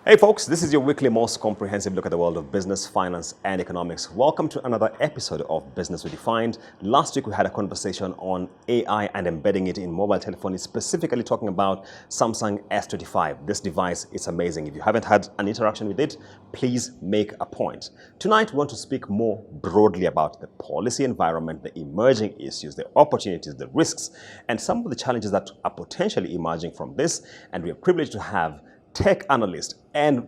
Hey folks, this is your weekly most comprehensive look at the world of business, finance, and economics. Welcome to another episode of Business Redefined. Last week we had a conversation on AI and embedding it in mobile telephony, specifically talking about Samsung S25. This device is amazing. If you haven't had an interaction with it, please make a point. Tonight we want to speak more broadly about the policy environment, the emerging issues, the opportunities, the risks, and some of the challenges that are potentially emerging from this. And we are privileged to have tech analyst and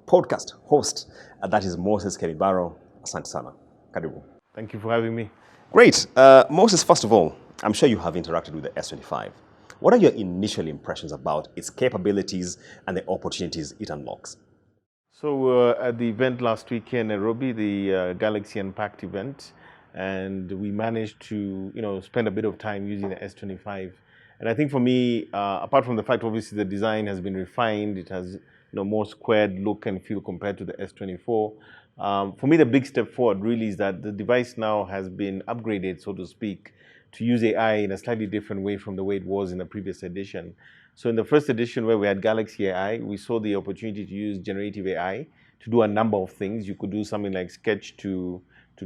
podcast host, that is Moses Kelibaro. Asante sana. Karibu. Thank you for having me. Great. Moses, first of all, I'm sure you have interacted with the S25. What are your initial impressions about its capabilities and the opportunities it unlocks? So at the event last week here in Nairobi, the Galaxy Unpacked event, and we managed to spend a bit of time using the S25. And I think for me, apart from the fact obviously the design has been refined, it has more squared look and feel compared to the S24. For me, the big step forward really is that the device now has been upgraded, so to speak, to use AI in a slightly different way from the way it was in the previous edition. So in the first edition where we had Galaxy AI, we saw the opportunity to use Generative AI to do a number of things. You could do something like sketch to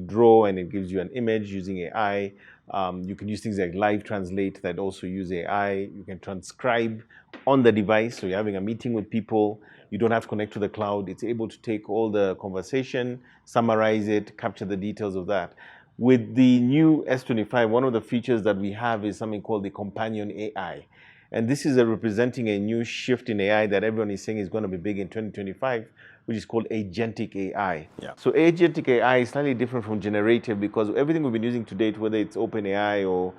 draw, and it gives you an image using AI. You can use things like live translate that also use AI. You can transcribe on the device. So you're having a meeting with people. You don't have to connect to the cloud. It's able to take all the conversation, summarize it, capture the details of that. With the new S25, one of the features that we have is something called the companion AI. And this is representing a new shift in AI that everyone is saying is going to be big in 2025, which is called Agentic AI. Yeah. So Agentic AI is slightly different from Generative because everything we've been using to date, whether it's OpenAI or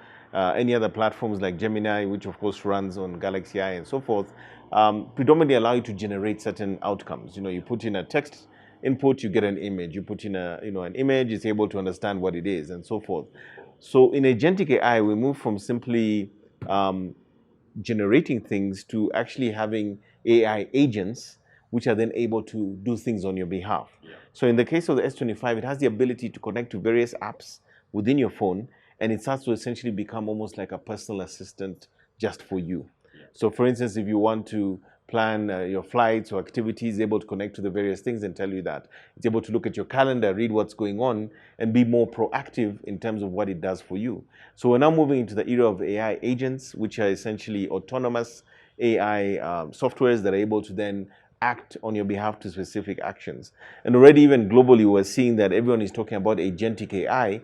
any other platforms like Gemini, which of course runs on Galaxy AI and so forth, predominantly allow you to generate certain outcomes. You put in a text input, you get an image. You put in an image, it's able to understand what it is and so forth. So in Agentic AI, we move from simply generating things to actually having AI agents which are then able to do things on your behalf. Yeah. So in the case of the S25, it has the ability to connect to various apps within your phone, and it starts to essentially become almost like a personal assistant just for you. Yeah. So for instance, if you want to plan your flights or activities, able to connect to the various things and tell you that. It's able to look at your calendar, read what's going on, and be more proactive in terms of what it does for you. So we're now moving into the era of AI agents, which are essentially autonomous AI softwares that are able to then act on your behalf to specific actions. And already even globally, we're seeing that everyone is talking about Agentic AI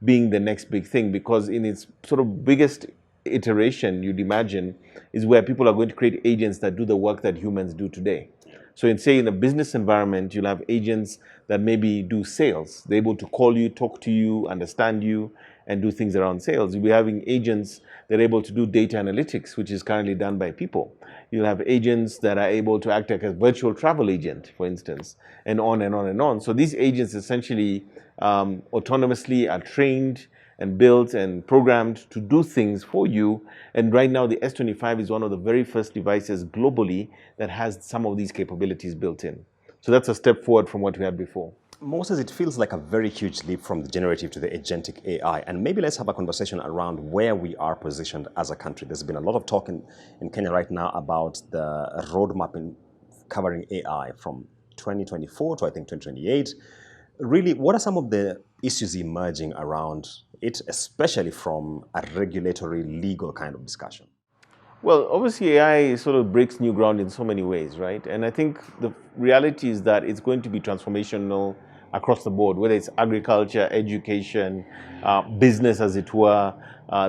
being the next big thing, because in its sort of biggest iteration, you'd imagine, is where people are going to create agents that do the work that humans do today. So in a business environment, you'll have agents that maybe do sales. They're able to call you, talk to you, understand you, and do things around sales. You'll be having agents that are able to do data analytics, which is currently done by people. You'll have agents that are able to act like a virtual travel agent, for instance, and on and on and on. So these agents essentially autonomously are trained and built and programmed to do things for you. And right now, the S25 is one of the very first devices globally that has some of these capabilities built in. So that's a step forward from what we had before. Moses, it feels like a very huge leap from the generative to the agentic AI. And maybe let's have a conversation around where we are positioned as a country. There's been a lot of talk in Kenya right now about the roadmap in covering AI from 2024 to I think 2028. Really, what are some of the issues emerging around it, especially from a regulatory, legal kind of discussion? Well, obviously AI sort of breaks new ground in so many ways, right? And I think the reality is that it's going to be transformational across the board, whether it's agriculture, education, business as it were,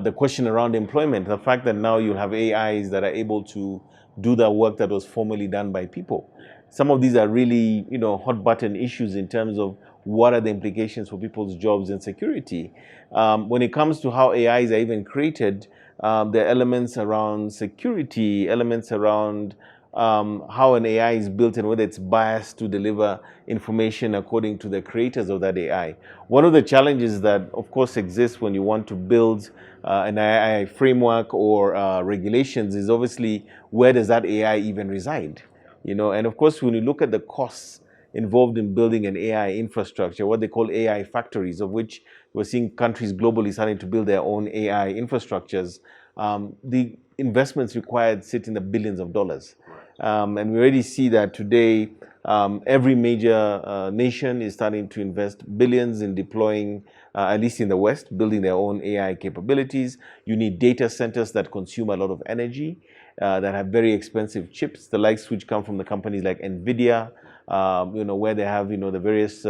the question around employment, the fact that now you have AIs that are able to do the work that was formerly done by people. Some of these are really, hot button issues in terms of what are the implications for people's jobs and security. When it comes to how AIs are even created, there are elements around security, elements around how an AI is built and whether it's biased to deliver information according to the creators of that AI. One of the challenges that, of course, exists when you want to build an AI framework or regulations is obviously where does that AI even reside? And of course, when you look at the costs involved in building an AI infrastructure, what they call AI factories, of which we're seeing countries globally starting to build their own AI infrastructures, the investments required sit in the billions of dollars. And we already see that today every major nation is starting to invest billions in deploying, at least in the West, building their own AI capabilities. You need data centers that consume a lot of energy, that have very expensive chips, the likes which come from the companies like NVIDIA, where they have, the various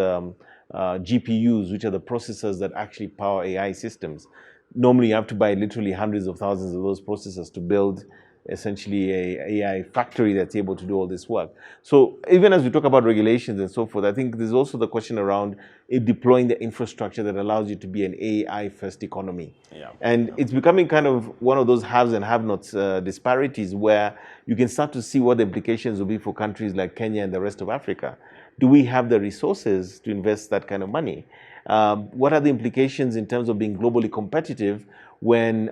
GPUs, which are the processors that actually power AI systems. Normally, you have to buy literally hundreds of thousands of those processors to build essentially a AI factory that's able to do all this work. So even as we talk about regulations and so forth, I think there's also the question around deploying the infrastructure that allows you to be an AI first economy. Yeah. And it's becoming kind of one of those haves and have-nots disparities where you can start to see what the implications will be for countries like Kenya and the rest of Africa. Do we have the resources to invest that kind of money? What are the implications in terms of being globally competitive when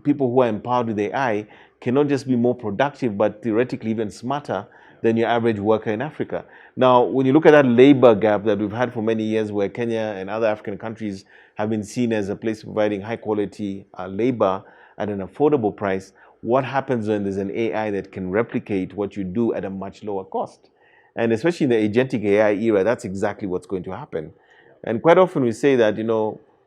people who are empowered with AI cannot just be more productive, but theoretically even smarter than your average worker in Africa? Now, when you look at that labor gap that we've had for many years, where Kenya and other African countries have been seen as a place providing high quality labor at an affordable price, what happens when there's an AI that can replicate what you do at a much lower cost? And especially in the agentic AI era, that's exactly what's going to happen. And quite often we say that,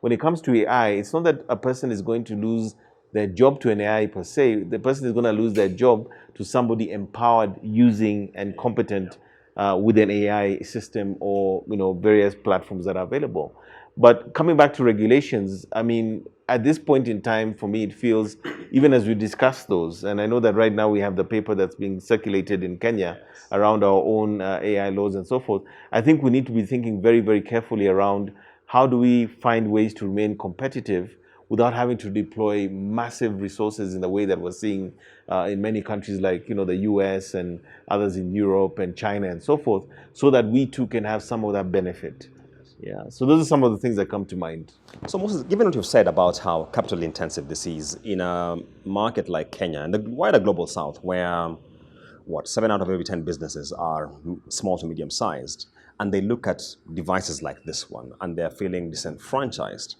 when it comes to AI, it's not that a person is going to lose their job to an AI per se. The person is going to lose their job to somebody empowered using and competent with an AI system or, various platforms that are available. But coming back to regulations, I mean, at this point in time, for me, it feels, even as we discuss those, and I know that right now we have the paper that's being circulated in Kenya around our own AI laws and so forth, I think we need to be thinking very, very carefully around how do we find ways to remain competitive without having to deploy massive resources in the way that we're seeing in many countries like, the US and others in Europe and China and so forth, so that we too can have some of that benefit. Yeah, so those are some of the things that come to mind. So Moses, given what you've said about how capital intensive this is in a market like Kenya and the wider global south, where 7 out of every 10 businesses are small to medium sized, and they look at devices like this one and they're feeling disenfranchised,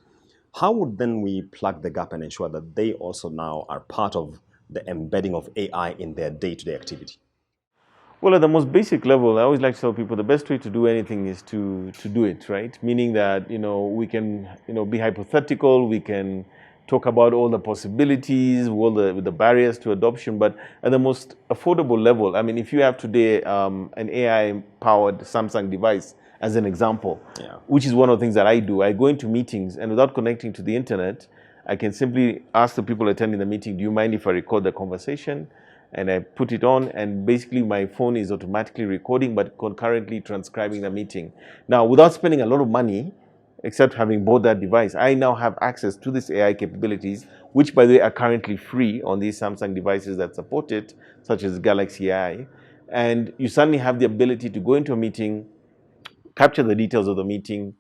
how would then we plug the gap and ensure that they also now are part of the embedding of AI in their day-to-day activity? Well, at the most basic level, I always like to tell people the best way to do anything is to do it, right? Meaning that, we can, be hypothetical, we can talk about all the possibilities, all the barriers to adoption, but at the most affordable level, I mean, if you have today an AI-powered Samsung device, as an example, which is one of the things that I do, I go into meetings and without connecting to the internet, I can simply ask the people attending the meeting, do you mind if I record the conversation? And I put it on, and basically my phone is automatically recording but concurrently transcribing the meeting. Now, without spending a lot of money, except having bought that device, I now have access to these AI capabilities, which by the way are currently free on these Samsung devices that support it, such as Galaxy AI. And you suddenly have the ability to go into a meeting, capture the details of the meeting,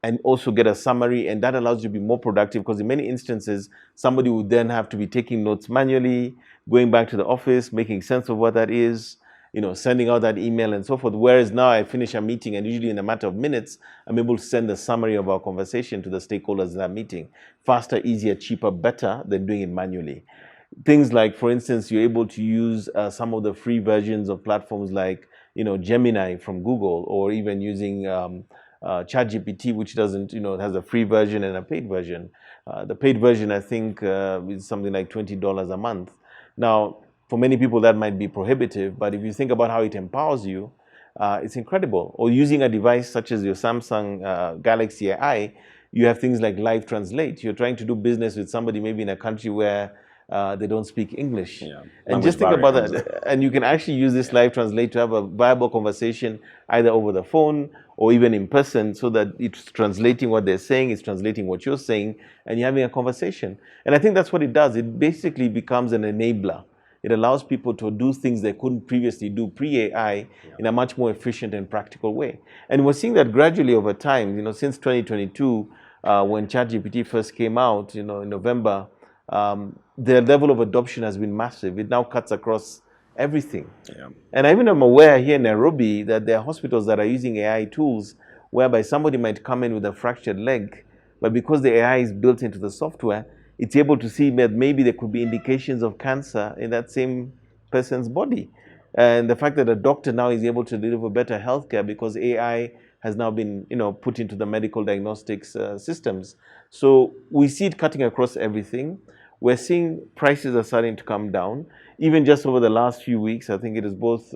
and also get a summary, and that allows you to be more productive, because in many instances, somebody would then have to be taking notes manually, going back to the office, making sense of what that is, sending out that email and so forth. Whereas now I finish a meeting and usually in a matter of minutes, I'm able to send the summary of our conversation to the stakeholders in that meeting. Faster, easier, cheaper, better than doing it manually. Things like, for instance, you're able to use some of the free versions of platforms like, Gemini from Google, or even using ChatGPT, which doesn't, it has a free version and a paid version. The paid version, I think, is something like $20 a month. Now, for many people, that might be prohibitive, but if you think about how it empowers you, it's incredible. Or using a device such as your Samsung Galaxy AI, you have things like Live Translate. You're trying to do business with somebody maybe in a country where they don't speak English. Yeah. And just think about that. And you can actually use this Live Translate to have a viable conversation either over the phone or even in person, so that it's translating what they're saying, it's translating what you're saying, and you're having a conversation. And I think that's what it does. It basically becomes an enabler. It allows people to do things they couldn't previously do pre-AI in a much more efficient and practical way. And we're seeing that gradually over time, since 2022, when ChatGPT first came out, in November, the level of adoption has been massive. It now cuts across everything. Yeah. And I even am aware here in Nairobi that there are hospitals that are using AI tools whereby somebody might come in with a fractured leg, but because the AI is built into the software, it's able to see that maybe there could be indications of cancer in that same person's body. And the fact that a doctor now is able to deliver better healthcare because AI has now been, put into the medical diagnostics systems. So we see it cutting across everything. We're seeing prices are starting to come down. Even just over the last few weeks, I think it is both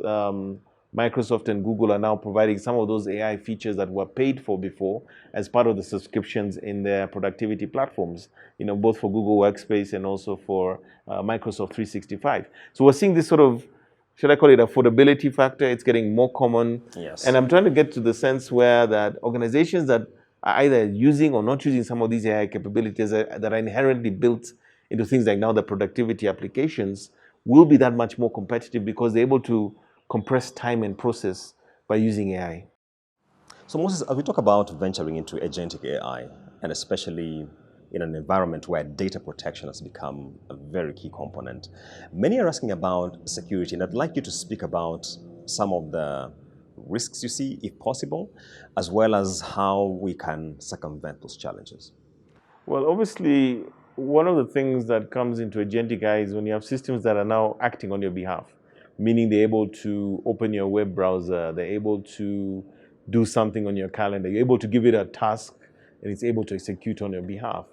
Microsoft and Google are now providing some of those AI features that were paid for before as part of the subscriptions in their productivity platforms, both for Google Workspace and also for Microsoft 365. So we're seeing this sort of, should I call it affordability factor? It's getting more common. Yes. And I'm trying to get to the sense where that organizations that are either using or not using some of these AI capabilities that are inherently built into things like now the productivity applications will be that much more competitive because they're able to compress time and process by using AI. So Moses, as we talk about venturing into agentic AI, and especially in an environment where data protection has become a very key component, many are asking about security, and I'd like you to speak about some of the risks you see, if possible, as well as how we can circumvent those challenges. Well, obviously, one of the things that comes into agentic AI is when you have systems that are now acting on your behalf, meaning they're able to open your web browser, they're able to do something on your calendar, you're able to give it a task, and it's able to execute on your behalf.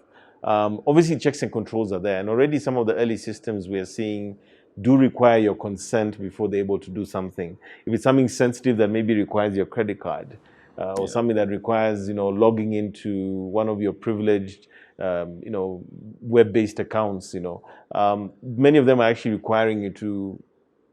Obviously, checks and controls are there, and already some of the early systems we are seeing do require your consent before they're able to do something. If it's something sensitive that maybe requires your credit card, or something that requires, logging into one of your privileged, web-based accounts, many of them are actually requiring you to,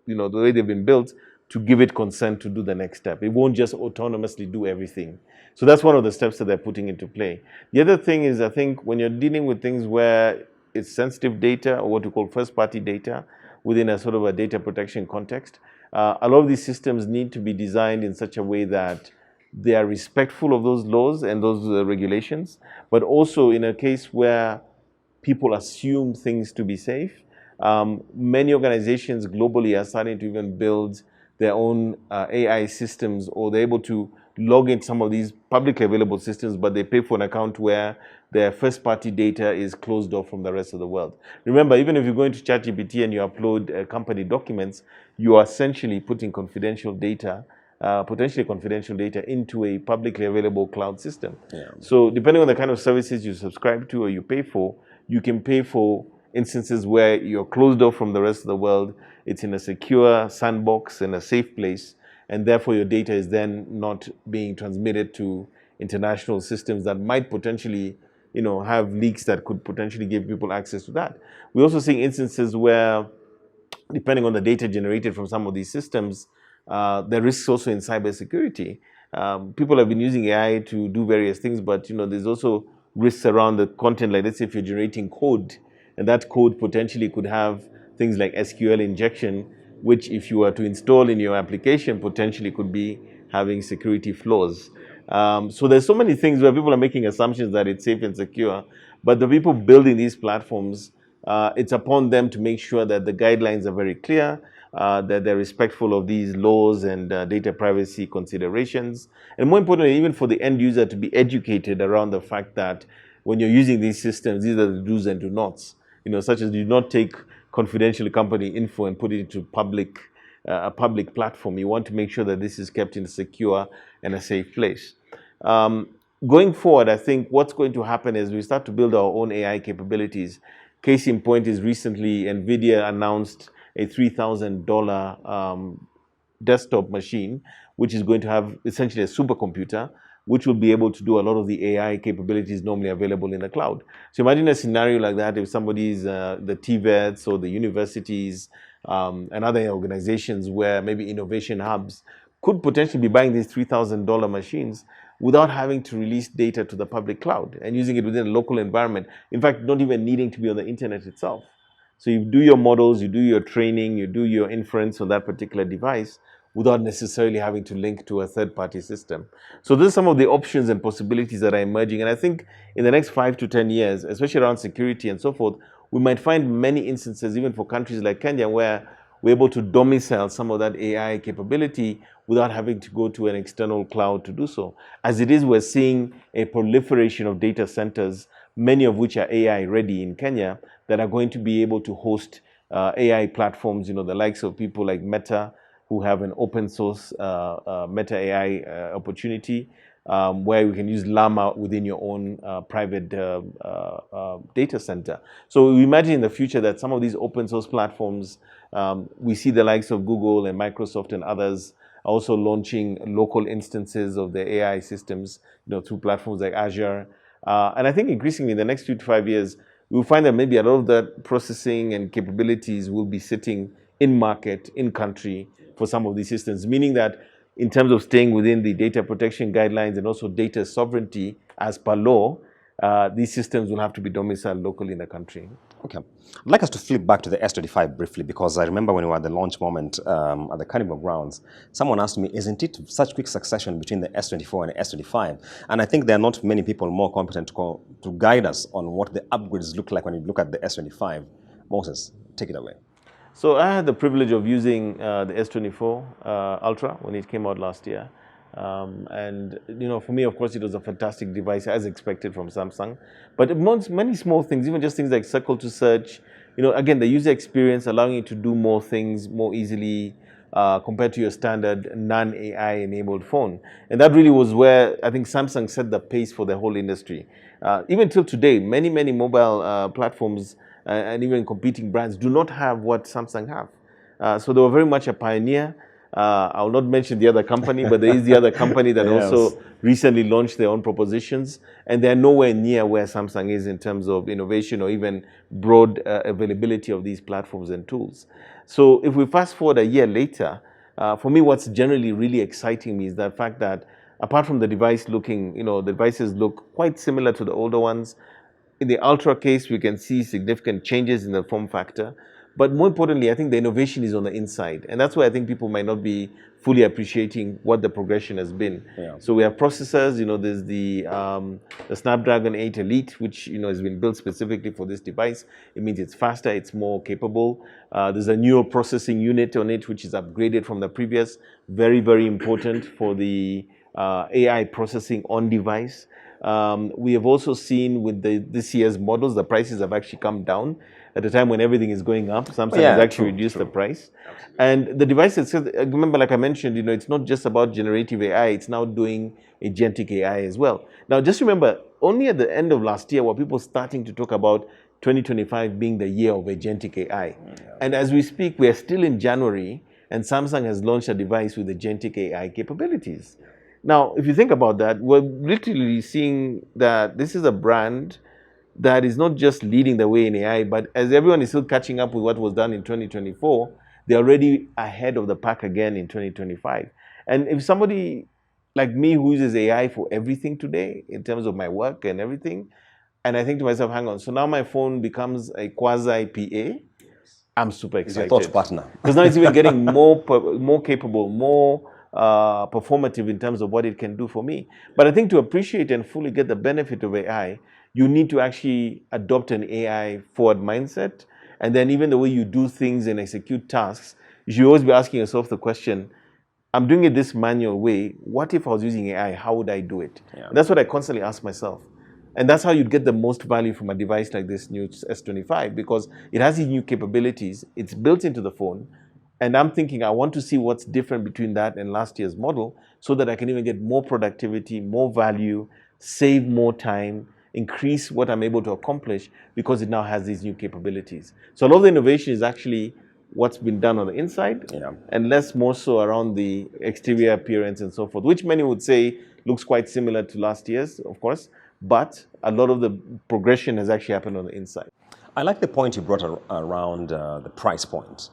the way they've been built, to give it consent to do the next step. It won't just autonomously do everything. So that's one of the steps that they're putting into play. The other thing is, I think when you're dealing with things where it's sensitive data or what we call first-party data within a sort of a data protection context, a lot of these systems need to be designed in such a way that they are respectful of those laws and those regulations, but also in a case where people assume things to be safe. Many organizations globally are starting to even build their own AI systems, or they're able to log in some of these publicly available systems, but they pay for an account where their first-party data is closed off from the rest of the world. Remember, even if you go into ChatGPT and you upload company documents, you are essentially putting confidential data, potentially confidential data, into a publicly available cloud system. Yeah. So depending on the kind of services you subscribe to or you pay for, you can pay for instances where you're closed off from the rest of the world. It's in a secure sandbox in a safe place, and therefore your data is then not being transmitted to international systems that might potentially, have leaks that could potentially give people access to that. We're also seeing instances where, depending on the data generated from some of these systems, there are risks also in cybersecurity. People have been using AI to do various things, but there's also risks around the content. Like, let's say if you're generating code, and that code potentially could have things like SQL injection, which if you were to install in your application, potentially could be having security flaws. So there's so many things where people are making assumptions that it's safe and secure, but the people building these platforms, it's upon them to make sure that the guidelines are very clear, that they're respectful of these laws and data privacy considerations. And more importantly, even for the end user to be educated around the fact that when you're using these systems, these are the do's and do nots, such as do not take confidential company info and put it into a public platform. You want to make sure that this is kept in a secure and a safe place. Going forward, I think what's going to happen is we start to build our own AI capabilities. Case in point is recently NVIDIA announced a $3,000 desktop machine, which is going to have essentially a supercomputer, which will be able to do a lot of the AI capabilities normally available in the cloud. So imagine a scenario like that if somebody's, the TVETs or the universities and other organizations where maybe innovation hubs could potentially be buying these $3,000 machines without having to release data to the public cloud and using it within a local environment. In fact, not even needing to be on the internet itself. So you do your models, you do your training, you do your inference on that particular device without necessarily having to link to a third-party system. So these are some of the options and possibilities that are emerging. And I think in the next 5 to 10 years, especially around security and so forth, we might find many instances, even for countries like Kenya, where we're able to domicile some of that AI capability without having to go to an external cloud to do so. As it is, we're seeing a proliferation of data centers, many of which are AI ready in Kenya, that are going to be able to host AI platforms, the likes of people like Meta, who have an open source Meta AI opportunity where you can use Llama within your own private data center. So we imagine in the future that some of these open source platforms, we see the likes of Google and Microsoft and others also launching local instances of the AI systems, through platforms like Azure. And I think increasingly in the next 2 to 5 years, we'll find that maybe a lot of that processing and capabilities will be sitting in market, in country for some of these systems, meaning that in terms of staying within the data protection guidelines and also data sovereignty as per law, these systems will have to be domiciled locally in the country. Okay. I'd like us to flip back to the S25 briefly, because I remember when we were at the launch moment at the Carnival grounds, someone asked me, isn't it such quick succession between the S24 and the S25? And I think there are not many people more competent to guide us on what the upgrades look like when you look at the S25. Moses, take it away. So I had the privilege of using the S24 Ultra when it came out last year. And for me, of course, it was a fantastic device as expected from Samsung. But amongst many small things, even just things like circle to search, again, the user experience allowing you to do more things more easily compared to your standard non-AI enabled phone. And that really was where I think Samsung set the pace for the whole industry. Even till today, many mobile platforms and even competing brands do not have what Samsung have. So they were very much a pioneer. I'll not mention the other company, but there is the other company that Yes. also recently launched their own propositions, and they're nowhere near where Samsung is in terms of innovation or even broad availability of these platforms and tools. So if we fast forward a year later, for me, what's generally really exciting me is the fact that apart from the device looking, the devices look quite similar to the older ones. In the Ultra case, we can see significant changes in the form factor. But more importantly, I think the innovation is on the inside. And that's why I think people might not be fully appreciating what the progression has been. Yeah. So we have processors, there's the Snapdragon 8 Elite, which, has been built specifically for this device. It means it's faster, it's more capable. There's a neural processing unit on it, which is upgraded from the previous. Very, very important for the AI processing on device. We have also seen with this year's models, the prices have actually come down. At a time when everything is going up, Samsung has actually reduced the price. Absolutely. And the device itself, remember, like I mentioned, it's not just about generative AI, it's now doing agentic AI as well. Now, just remember, only at the end of last year were people starting to talk about 2025 being the year of agentic AI. Yeah. And as we speak, we are still in January, and Samsung has launched a device with agentic AI capabilities. Now, if you think about that, we're literally seeing that this is a brand that is not just leading the way in AI, but as everyone is still catching up with what was done in 2024, they're already ahead of the pack again in 2025. And if somebody like me who uses AI for everything today, in terms of my work and everything, and I think to myself, hang on, so now my phone becomes a quasi-PA, I'm super excited. It's your thought partner. Because now it's even getting more capable, more performative in terms of what it can do for me. But I think to appreciate and fully get the benefit of AI, you need to actually adopt an AI forward mindset. And then even the way you do things and execute tasks, you should always be asking yourself the question, I'm doing it this manual way. What if I was using AI? How would I do it? Yeah. That's what I constantly ask myself. And that's how you'd get the most value from a device like this new S25, because it has these new capabilities. It's built into the phone. And I'm thinking, I want to see what's different between that and last year's model so that I can even get more productivity, more value, save more time, increase what I'm able to accomplish because it now has these new capabilities. So a lot of the innovation is actually what's been done on the inside, and less more so around the exterior appearance and so forth, which many would say looks quite similar to last year's, of course, but a lot of the progression has actually happened on the inside. I like the point you brought around the price point,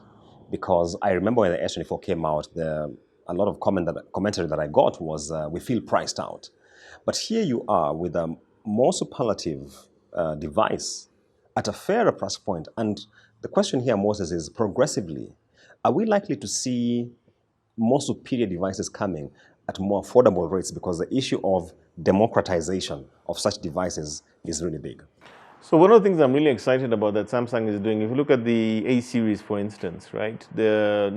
because I remember when the S24 came out, a lot of commentary that I got was, we feel priced out. But here you are with a more superlative device at a fairer price point. And the question here, Moses, is progressively, are we likely to see more superior devices coming at more affordable rates, because the issue of democratization of such devices is really big? So one of the things I'm really excited about that Samsung is doing, if you look at the A series, for instance, right, the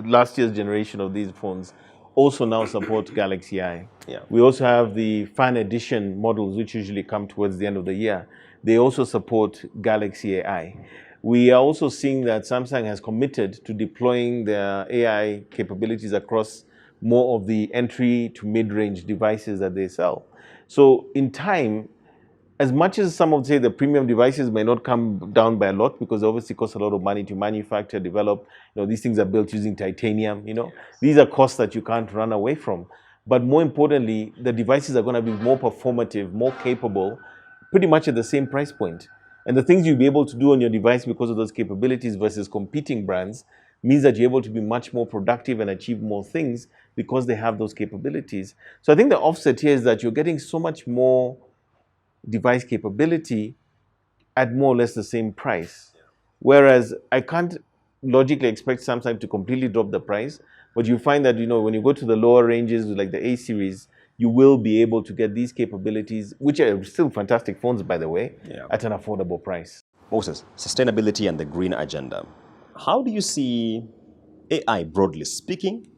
last year's generation of these phones also now support Galaxy Eye. Yeah. We also have the Fan Edition models, which usually come towards the end of the year. They also support Galaxy AI. We are also seeing that Samsung has committed to deploying their AI capabilities across more of the entry to mid-range devices that they sell. So in time, as much as some of say the premium devices may not come down by a lot because it obviously costs a lot of money to manufacture, develop, these things are built using titanium, these are costs that you can't run away from. But more importantly, the devices are going to be more performative, more capable, pretty much at the same price point. And the things you'll be able to do on your device because of those capabilities versus competing brands means that you're able to be much more productive and achieve more things because they have those capabilities. So I think the offset here is that you're getting so much more device capability at more or less the same price. Whereas I can't logically expect Samsung to completely drop the price, but you find that when you go to the lower ranges like the A series, you will be able to get these capabilities, which are still fantastic phones, by the way, at an affordable price. Moses, sustainability and the green agenda. How do you see AI, broadly speaking,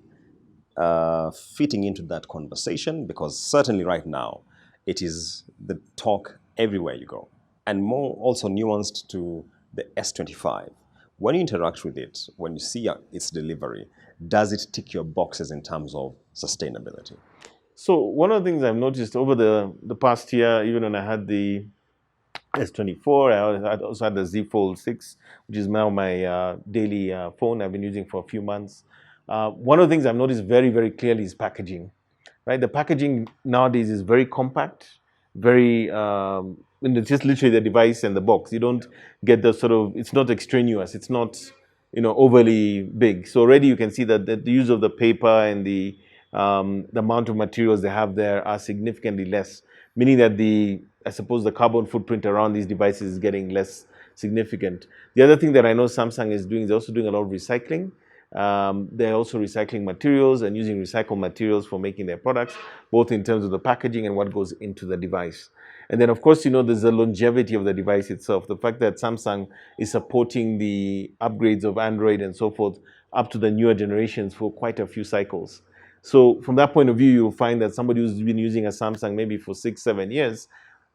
fitting into that conversation? Because certainly right now, it is the talk everywhere you go, and more also nuanced to the S25. When you interact with it, when you see its delivery, does it tick your boxes in terms of sustainability? So one of the things I've noticed over the past year, even when I had the S24, I also had the Z Fold 6, which is now my daily phone I've been using for a few months. One of the things I've noticed very, very clearly is packaging. Right, the packaging nowadays is very compact, very and it's just literally the device and the box. You don't get the sort of, it's not extraneous, it's not overly big. So already you can see that the use of the paper and the amount of materials they have there are significantly less, meaning that I suppose the carbon footprint around these devices is getting less significant. The other thing that I know Samsung is doing is also doing a lot of recycling. They're also recycling materials and using recycled materials for making their products, both in terms of the packaging and what goes into the device. And then, of course, there's the longevity of the device itself. The fact that Samsung is supporting the upgrades of Android and so forth up to the newer generations for quite a few cycles. So from that point of view, you'll find that somebody who's been using a Samsung maybe for 6-7 years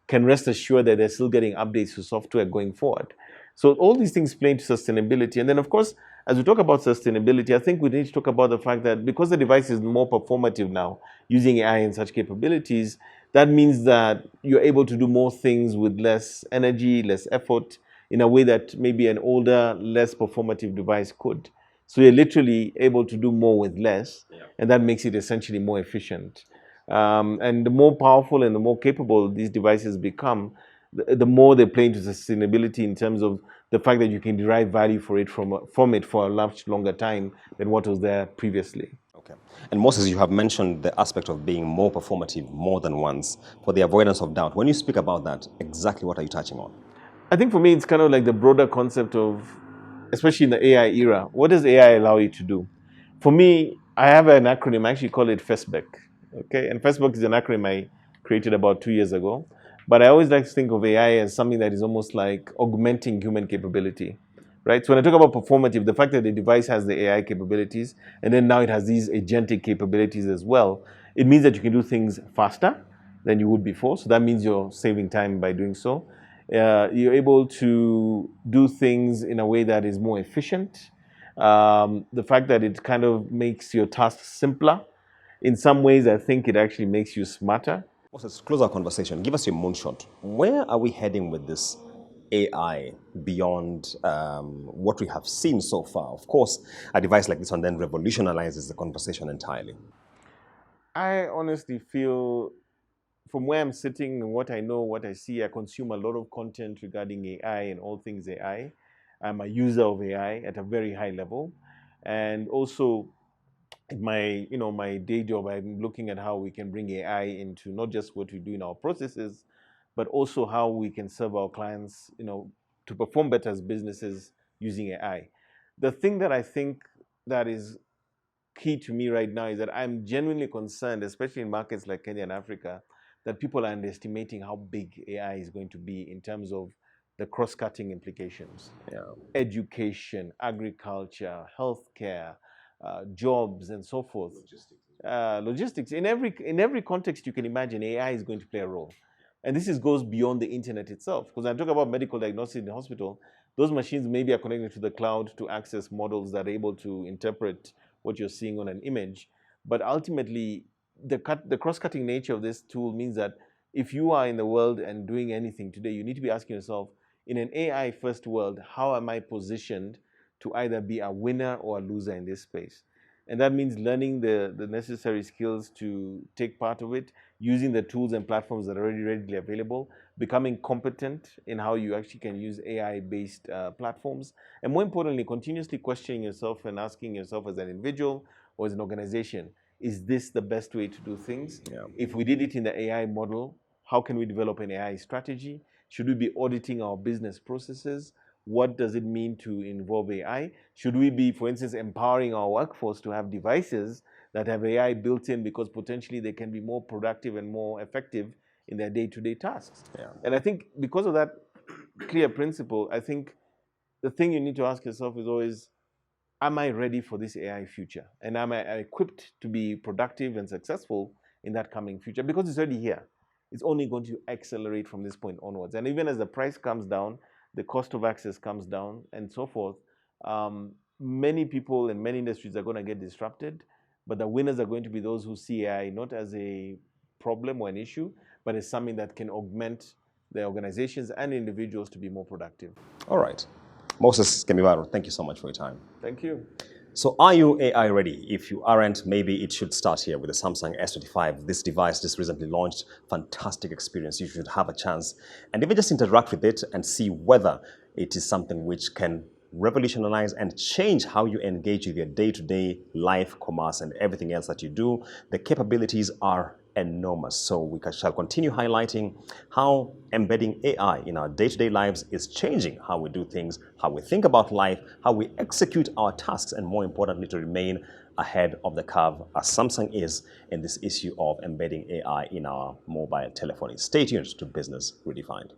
can rest assured that they're still getting updates to software going forward. So all these things play into sustainability. And then, of course, as we talk about sustainability, I think we need to talk about the fact that because the device is more performative now, using AI and such capabilities, that means that you're able to do more things with less energy, less effort, in a way that maybe an older, less performative device could. So you're literally able to do more with less, and that makes it essentially more efficient. And the more powerful and the more capable these devices become, the more they play into sustainability in terms of the fact that you can derive value from it for a much longer time than what was there previously. Okay. And Moses, you have mentioned the aspect of being more performative more than once. For the avoidance of doubt, when you speak about that, exactly what are you touching on? I think for me, it's kind of like the broader concept of, especially in the AI era, what does AI allow you to do? For me, I have an acronym, I actually call it FESBEC. Okay, and FESBEC is an acronym I created about 2 years ago. But I always like to think of AI as something that is almost like augmenting human capability, right? So when I talk about performative, the fact that the device has the AI capabilities, and then now it has these agentic capabilities as well, it means that you can do things faster than you would before. So that means you're saving time by doing so. You're able to do things in a way that is more efficient. The fact that it kind of makes your tasks simpler. In some ways, I think it actually makes you smarter. Moses, close our conversation. Give us your moonshot. Where are we heading with this AI beyond what we have seen so far? Of course, a device like this one then revolutionizes the conversation entirely. I honestly feel, from where I'm sitting and what I know, what I see, I consume a lot of content regarding AI and all things AI. I'm a user of AI at a very high level. And also, in my day job, I'm looking at how we can bring AI into not just what we do in our processes, but also how we can serve our clients, to perform better as businesses using AI. The thing that I think that is key to me right now is that I'm genuinely concerned, especially in markets like Kenya and Africa, that people are underestimating how big AI is going to be in terms of the cross-cutting implications. Yeah. Education, agriculture, healthcare, jobs, and so forth. Logistics. In every context you can imagine, AI is going to play a role. And this goes beyond the internet itself. Because when I talk about medical diagnosis in the hospital, Those machines maybe are connected to the cloud to access models that are able to interpret what you're seeing on an image. But ultimately, the cross-cutting nature of this tool means that if you are in the world and doing anything today, you need to be asking yourself, in an AI first world, how am I positioned to either be a winner or a loser in this space? And that means learning the necessary skills to take part of it, using the tools and platforms that are already readily available, becoming competent in how you actually can use AI-based platforms, and more importantly, continuously questioning yourself and asking yourself as an individual or as an organization, is this the best way to do things? Yeah. If we did it in the AI model, how can we develop an AI strategy? Should we be auditing our business processes? What does it mean to involve AI? Should we be, for instance, empowering our workforce to have devices that have AI built in because potentially they can be more productive and more effective in their day-to-day tasks? Yeah. And I think because of that clear principle, I think the thing you need to ask yourself is always, am I ready for this AI future? And am I equipped to be productive and successful in that coming future? Because it's already here. It's only going to accelerate from this point onwards. And even as the price comes down, the cost of access comes down, and so forth, many people in many industries are going to get disrupted. But the winners are going to be those who see AI not as a problem or an issue, but as something that can augment their organizations and individuals to be more productive. All right. Moses Kemiwaro, thank you so much for your time. Thank you. So are you AI ready? If you aren't, maybe it should start here with the Samsung S25. This device just recently launched. Fantastic experience. You should have a chance and even just interact with it and see whether it is something which can revolutionize and change how you engage with your day-to-day life, commerce, and everything else that you do. The capabilities are enormous. So we shall continue highlighting how embedding AI in our day-to-day lives is changing how we do things, how we think about life, how we execute our tasks, and more importantly, to remain ahead of the curve as Samsung is in this issue of embedding AI in our mobile telephony. Stay tuned to Business Redefined.